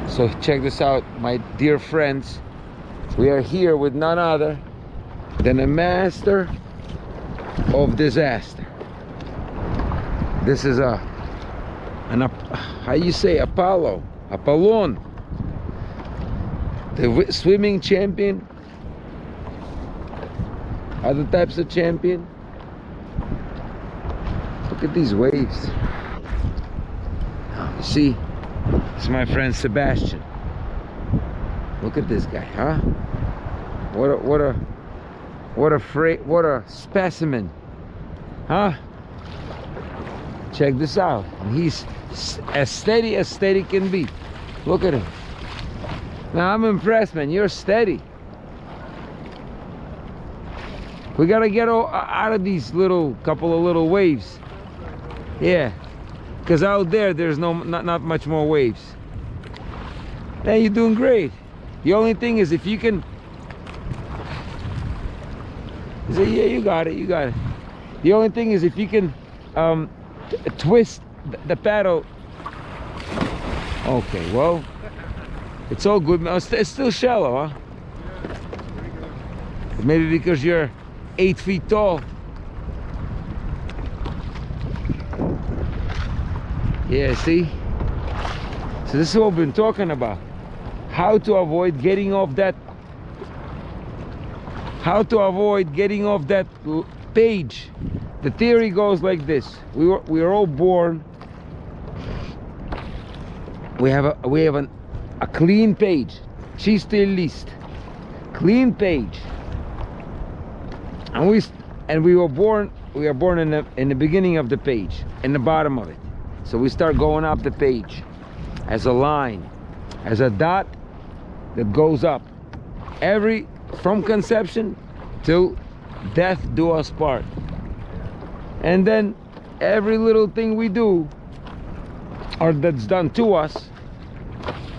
So check this out, my dear friends. We are here with none other than a master of disaster. This is how you say, Apollon, the swimming champion, other types of champion. Look at these waves. You see, it's my friend Sebastian. Look at this guy, huh? What a specimen, huh? Check this out. And he's as steady can be. Look at him. Now I'm impressed, man. You're steady. We gotta get out of these couple of little waves. Yeah, because out there there's not much more waves. Yeah, you're doing great. The only thing is, if you can, yeah, you got it. The only thing is, if you can twist the paddle. Okay, well, it's all good. It's still shallow, huh? Maybe because you're 8 feet tall. Yeah, see? So this is what we've been talking about. How to avoid getting off that page. The theory goes like this. We are all born. We have a clean page. Чистый лист. Clean page. And we are born in the beginning of the page, in the bottom of it. So we start going up the page as a line, as a dot that goes up from conception till death do us part. And then every little thing we do or that's done to us,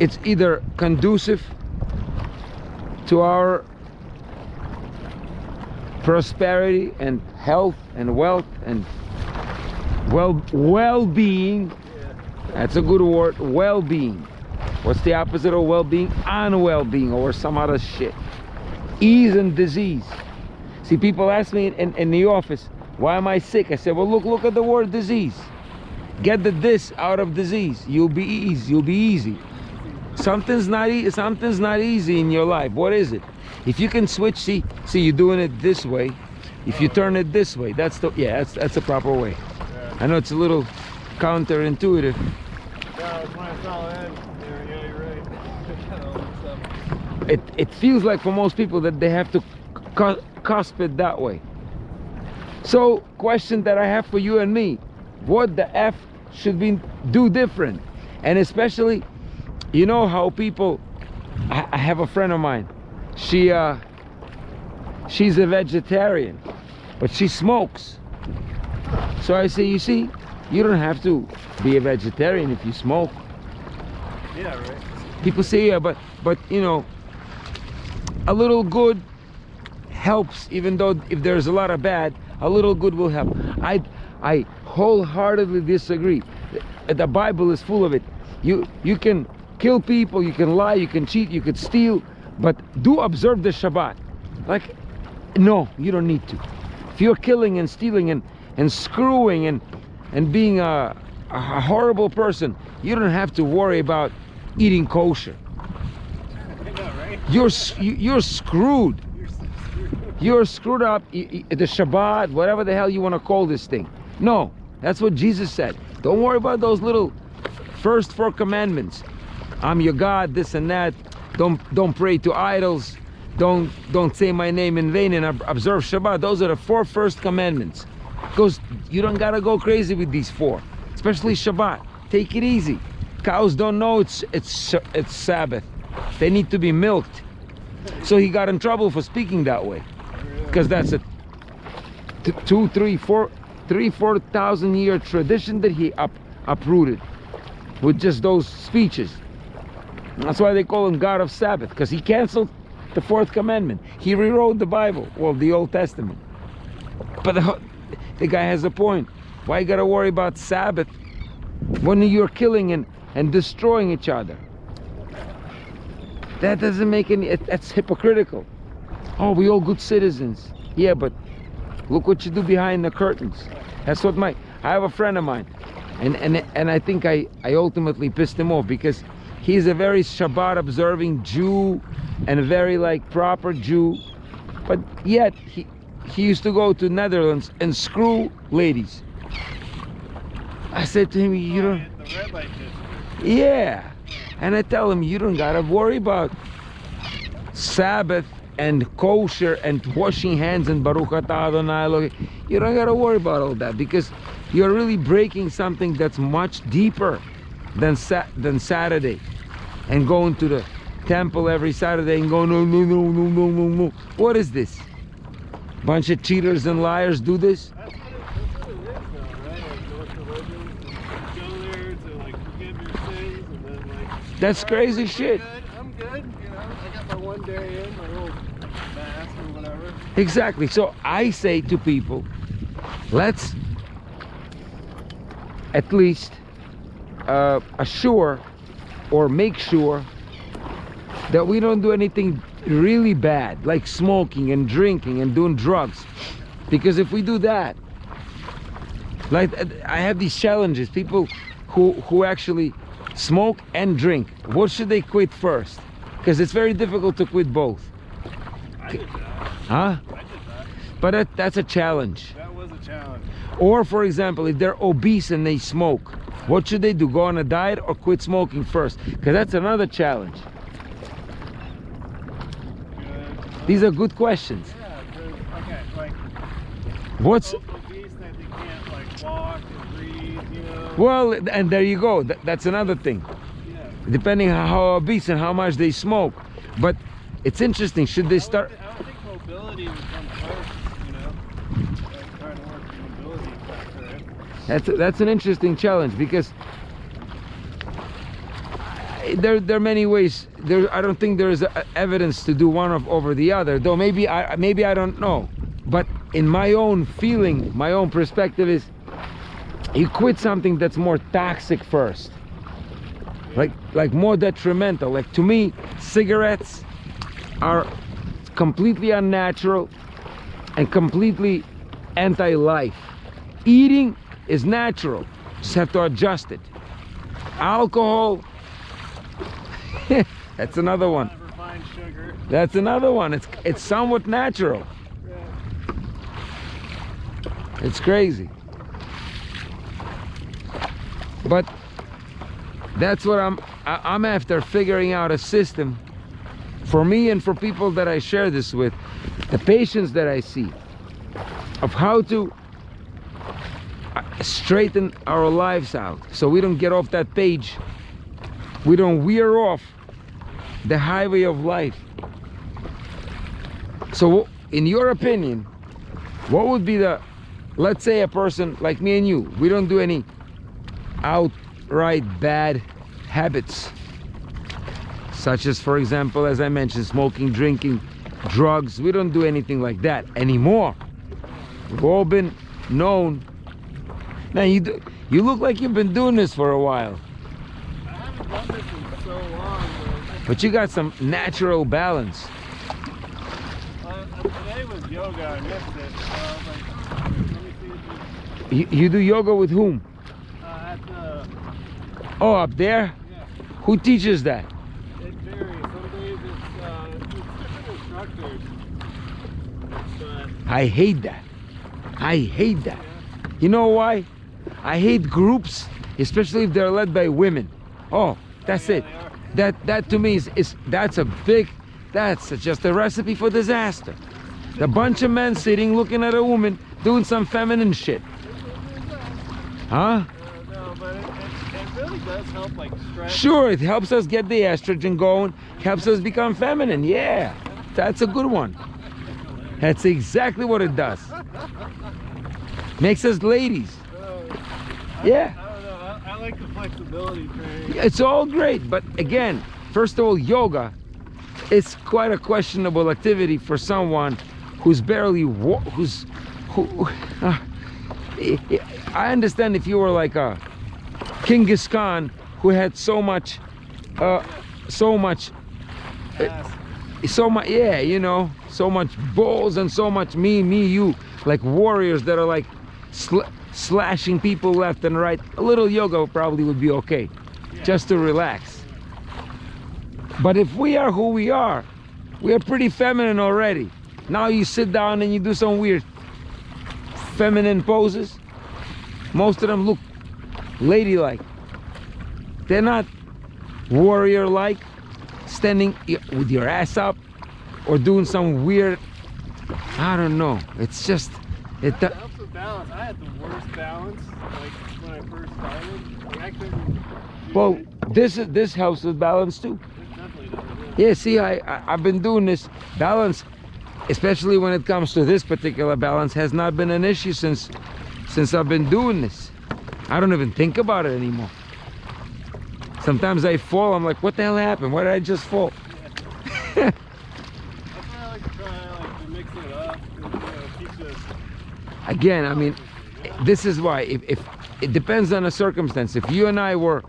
it's either conducive to our prosperity and health and wealth and well-being. That's a good word, well-being. What's the opposite of well-being? Unwell-being, or some other shit. Ease and disease. See, people ask me in the office, why am I sick? I said, well, look at the word disease. Get the "this" out of disease. You'll be easy. Something's not easy in your life. What is it? If you can switch, see you're doing it this way. If you turn it this way, that's the proper way. I know it's a little counterintuitive. It feels like for most people that they have to cusp it that way. So, question that I have for you and me: what the F should we do different? And especially, you know how people, I have a friend of mine, she's a vegetarian, but she smokes. So I say, you see, you don't have to be a vegetarian if you smoke. Yeah, right. People say, yeah, but you know, a little good helps, even though if there's a lot of bad, a little good will help. I wholeheartedly disagree. The Bible is full of it. You can kill people, you can lie, you can cheat, you could steal, but do observe the Shabbat. Like, no, you don't need to. If you're killing and stealing and screwing and being a horrible person, you don't have to worry about eating kosher. I know, right? You're screwed. You're screwed up. The Shabbat, whatever the hell you want to call this thing. No, that's what Jesus said. Don't worry about those little first 4 commandments. I'm your God, this and that. Don't pray to idols. Don't say my name in vain, and observe Shabbat. Those are the 4 first commandments. Because you don't gotta go crazy with these 4, especially Shabbat. Take it easy. Cows don't know it's Sabbath. They need to be milked. So he got in trouble for speaking that way, because that's a 4,000 year tradition that he uprooted with just those speeches. That's why they call him God of Sabbath, because he canceled the 4th commandment. He rewrote the Bible, well, the Old Testament. But the guy has a point. Why you gotta worry about Sabbath when you're killing and destroying each other? That doesn't make any, that's hypocritical. Oh, we all good citizens. Yeah, but look what you do behind the curtains. That's what I have a friend of mine, and I think I ultimately pissed him off because he's a very Shabbat observing Jew and a very like proper Jew, but yet he used to go to Netherlands and screw ladies. I said to him, you don't, The red light district. yeah, and I tell him, you don't gotta worry about Sabbath and kosher and washing hands and Baruch Atah Adonai Elohim. You don't gotta worry about all that because you're really breaking something that's much deeper than Saturday and going to the temple every Saturday and going, no, no, no, no, no, no, no. What is this? Bunch of cheaters and liars do this? That's what it is though, right? Like North religion, go there to like forgive your sins and then like... That's crazy "We're shit. good, I'm good, you know, I got my one day in, my little mass or whatever. Exactly. So I say to people, let's at least assure or make sure that we don't do anything really bad like smoking and drinking and doing drugs, because if we do that, like I have these challenges, people who actually smoke and drink, what should they quit first? Because it's very difficult to quit both. I did that. Huh? I did that. But that's a challenge. That was a challenge. Or for example, if they're obese and they smoke, what should they do? Go on a diet or quit smoking first? Because that's another challenge. Good. These are good questions. Yeah, okay, like What's both obese that they can't like walk and breathe, you know. well, and there you go. That's another thing. Yeah. Depending on how obese and how much they smoke. But it's interesting. Should they start? I don't think mobility would come first, you know. Like trying to work the mobility factor. That's an interesting challenge because there are many ways. I don't think there is evidence to do one over the other. Though maybe I don't know. But in my own feeling, my own perspective is, you quit something that's more toxic first, like more detrimental. Like to me, cigarettes are completely unnatural and completely anti-life. Eating is natural, just have to adjust it. Alcohol, that's another one. Refined sugar. That's another one. It's somewhat natural. Yeah. It's crazy. But that's what I'm after, figuring out a system for me and for people that I share this with, the patients that I see, of how to straighten our lives out so we don't get off that page, we don't veer off the highway of life. So in your opinion, what would be the, let's say a person like me and you, we don't do any outright bad habits, such as, for example, as I mentioned, smoking, drinking, drugs. We don't do anything like that anymore. We've all been known. Now you look like you've been doing this for a while, I haven't done this in so long. but you got some natural balance. Today was yoga. I missed it. I was like, let me see if You do yoga with whom? at the... Oh, up there? Yeah. Who teaches that? It varies. Some days it's different instructors. But I hate that. I hate that. yeah. You know why? I hate groups, especially if they're led by women. Oh, that's Yeah, it. they are. That to me is that's just a recipe for disaster. The bunch of men sitting looking at a woman doing some feminine shit. Huh? No, but it really does help, like, stretch. Sure, it helps us get the estrogen going, helps us become feminine. Yeah, that's a good one. That's exactly what it does. Makes us ladies. Yeah. I don't know. I like the flexibility training. It's all great, but again, first of all, yoga is quite a questionable activity for someone who's barely I understand if you were like a Genghis Khan who had so much Ass. So much, yeah, you know, so much bulls and so much me, you, like warriors that are like slashing people left and right. A little yoga probably would be okay, just to relax. But if we are who we are pretty feminine already. Now you sit down and you do some weird feminine poses. Most of them look ladylike. They're not warrior-like, standing with your ass up or doing some weird, I don't know. It's just it helps with balance. I had the worst balance like when I first started. Like I couldn't do well, it. this helps with balance too. It definitely does. Yeah, see, I've been doing this. Balance, especially when it comes to this particular balance, has not been an issue since I've been doing this. I don't even think about it anymore. Sometimes I fall, I'm like, what the hell happened? Why did I just fall? That's why I like to try like to mix it up and teach us. Again, I mean, this is why if it depends on the circumstance. If you and I were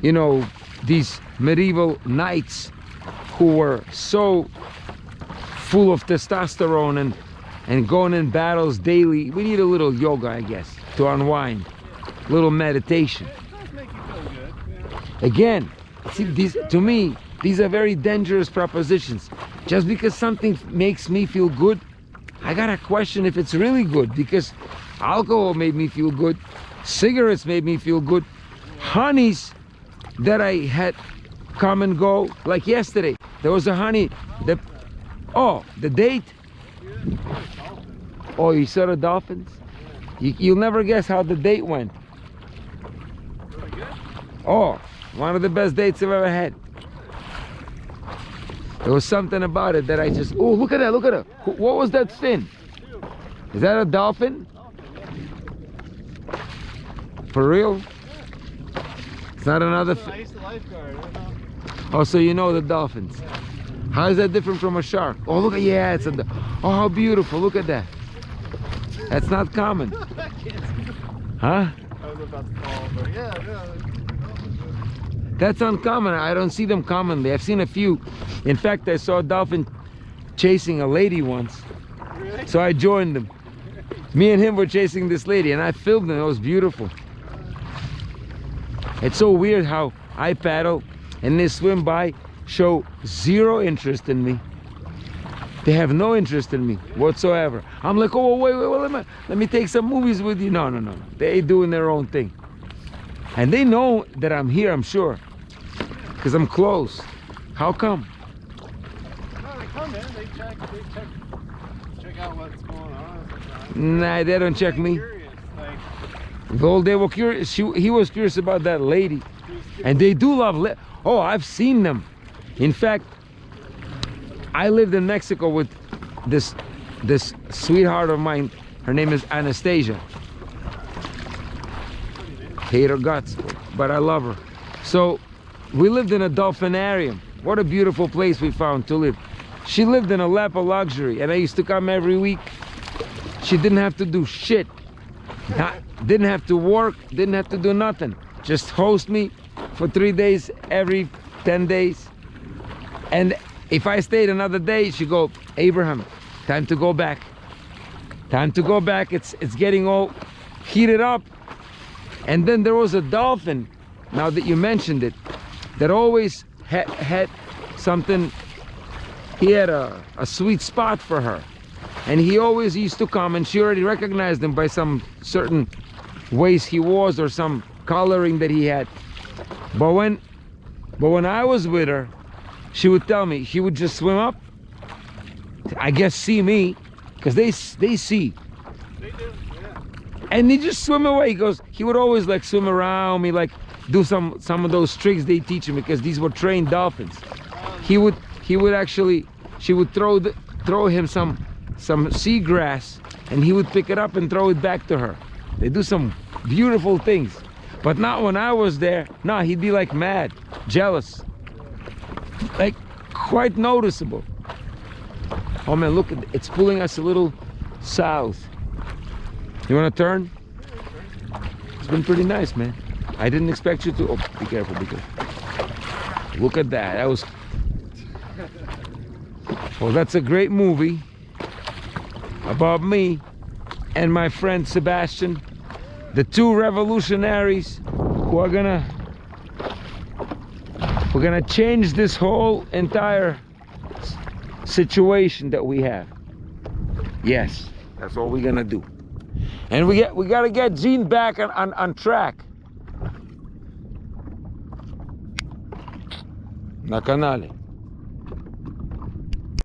you know, these medieval knights who were so full of testosterone and going in battles daily, we need a little yoga, I guess, to unwind, a little meditation. It does make you feel good. Yeah. Again, see, these, to me, these are very dangerous propositions. Just because something makes me feel good, I gotta question if it's really good, because alcohol made me feel good, cigarettes made me feel good, honeys that I had come and go, like yesterday, there was a honey, the date. Oh, you saw the dolphins? You'll never guess how the date went. Really good? Oh, one of the best dates I've ever had. There was something about it that I just, oh, look at that, look at it. What was that fin? Is that a dolphin? For real? It's not another I used to lifeguard. I don't know. Oh, so you know the dolphins. How is that different from a shark? Oh, look at, yeah, it's a, oh, how beautiful, look at that. That's not common. Huh? I was about to call, but yeah. That's uncommon. I don't see them commonly. I've seen a few. In fact, I saw a dolphin chasing a lady once. Really? So I joined them. Me and him were chasing this lady and I filmed them. It was beautiful. It's so weird how I paddle and they swim by, show zero interest in me. They have no interest in me whatsoever. I'm like, oh, wait, let me take some movies with you. No. They doing their own thing. And they know that I'm here, I'm sure. Because I'm close. How come? No, they come in, they check out what's going on sometimes. Nah, they don't check me. Curious, like, The whole day were curious. He was curious about that lady. And they do love, oh, I've seen them. In fact, I lived in Mexico with this sweetheart of mine. Her name is Anastasia. Hate her guts, but I love her. So we lived in a dolphinarium. What a beautiful place we found to live. She lived in a lap of luxury and I used to come every week. She didn't have to do shit. Didn't have to work, didn't have to do nothing. Just host me for 3 days every 10 days. And if I stayed another day, she'd go, Abraham, time to go back. Time to go back. It's getting all heated up. And then there was a dolphin, now that you mentioned it, that always had something. He had a sweet spot for her. And he always used to come and she already recognized him by some certain ways he was or some coloring that he had. But when I was with her, she would tell me, she would just swim up, I guess see me, because they see. they do, yeah. And he just swim away. He would always like swim around me, like do some of those tricks they teach him, because these were trained dolphins. He would actually, she would throw him some seagrass and he would pick it up and throw it back to her. They do some beautiful things, but not when I was there. No, he'd be like mad, jealous, like quite noticeable. Oh man, look, it's pulling us a little south. You want to turn? It's been pretty nice, man. I didn't expect you to. Oh, be careful, be careful. Look at that. Well, that's a great movie about me and my friend Sebastian, the two revolutionaries who are we're gonna change this whole entire situation that we have. Yes, that's what we're gonna do. And we gotta get Gene back on track. На канале.